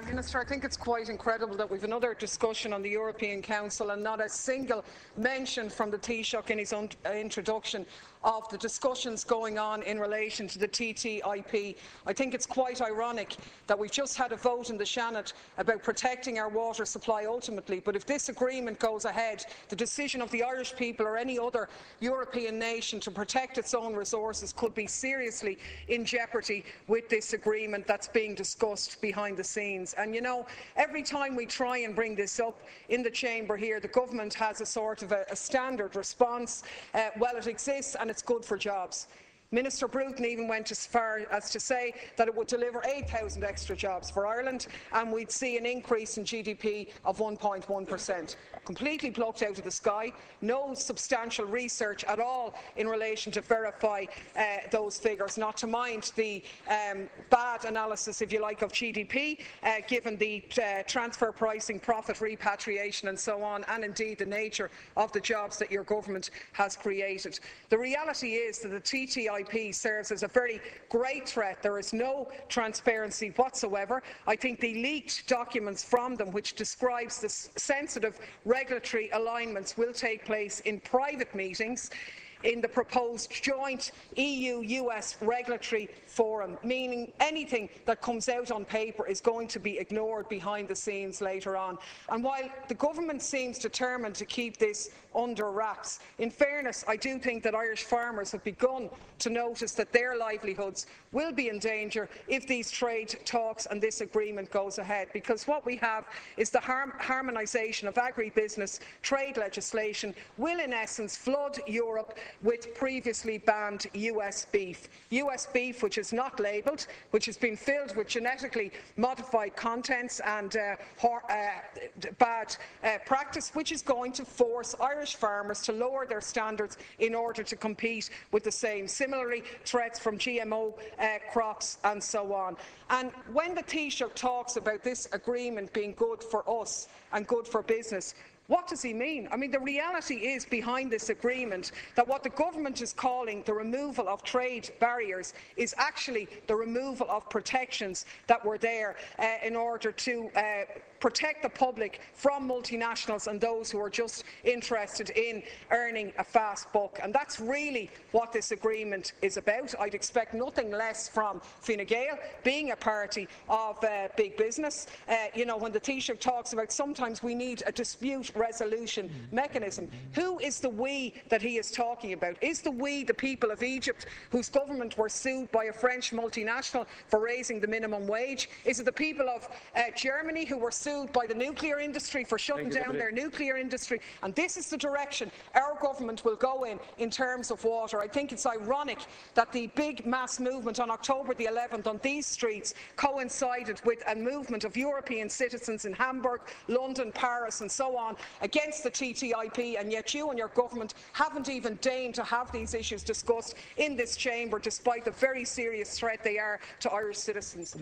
Minister, I think it's quite incredible that we've another discussion on the European Council and not a single mention from the Taoiseach in his introduction of the discussions going on in relation to the TTIP. I think it's quite ironic that we've just had a vote in the Seanad about protecting our water supply ultimately, but if this agreement goes ahead, the decision of the Irish people or any other European nation to protect its own resources could be seriously in jeopardy with this agreement that's being discussed behind the scenes. And you know, every time we try and bring this up in the chamber here, the government has a sort of a standard response. Well, it exists and it's good for jobs. Minister Bruton even went as far as to say that it would deliver 8,000 extra jobs for Ireland and we'd see an increase in GDP of 1.1%. Completely plucked out of the sky, no substantial research at all in relation to verify those figures, not to mind the bad analysis, if you like, of GDP, given the transfer pricing, profit repatriation and so on, and indeed the nature of the jobs that your government has created. The reality is that the TTIP serves as a very great threat. There is no transparency whatsoever. I think the leaked documents from them, which describes the sensitive regulatory alignments, will take place in private meetings in the proposed joint EU-US regulatory forum, meaning anything that comes out on paper is going to be ignored behind the scenes later on. And while the government seems determined to keep this under wraps, in fairness, I do think that Irish farmers have begun to notice that their livelihoods will be in danger if these trade talks and this agreement goes ahead, because what we have is the harmonisation of agribusiness trade legislation will in essence flood Europe with previously banned US beef. US beef which is not labelled, which has been filled with genetically modified contents and bad practice, which is going to force Irish farmers to lower their standards in order to compete with the same. Similarly, threats from GMO crops and so on. And when the Taoiseach talks about this agreement being good for us and good for business, what does he mean? I mean, the reality is behind this agreement that what the government is calling the removal of trade barriers is actually the removal of protections that were there in order to protect the public from multinationals and those who are just interested in earning a fast buck. And that's really what this agreement is about. I'd expect nothing less from Fine Gael, being a party of big business. You know, when the Taoiseach talks about sometimes we need a dispute resolution mechanism, who is the we that he is talking about? Is the we the people of Egypt, whose government were sued by a French multinational for raising the minimum wage? Is it the people of Germany, who were sued by the nuclear industry for shutting down their nuclear industry? And this is the direction our government will go in terms of water. I think it's ironic that the big mass movement on October the 11th on these streets coincided with a movement of European citizens in Hamburg, London, Paris and so on against the TTIP, and yet you and your government haven't even deigned to have these issues discussed in this chamber, despite the very serious threat they are to Irish citizens.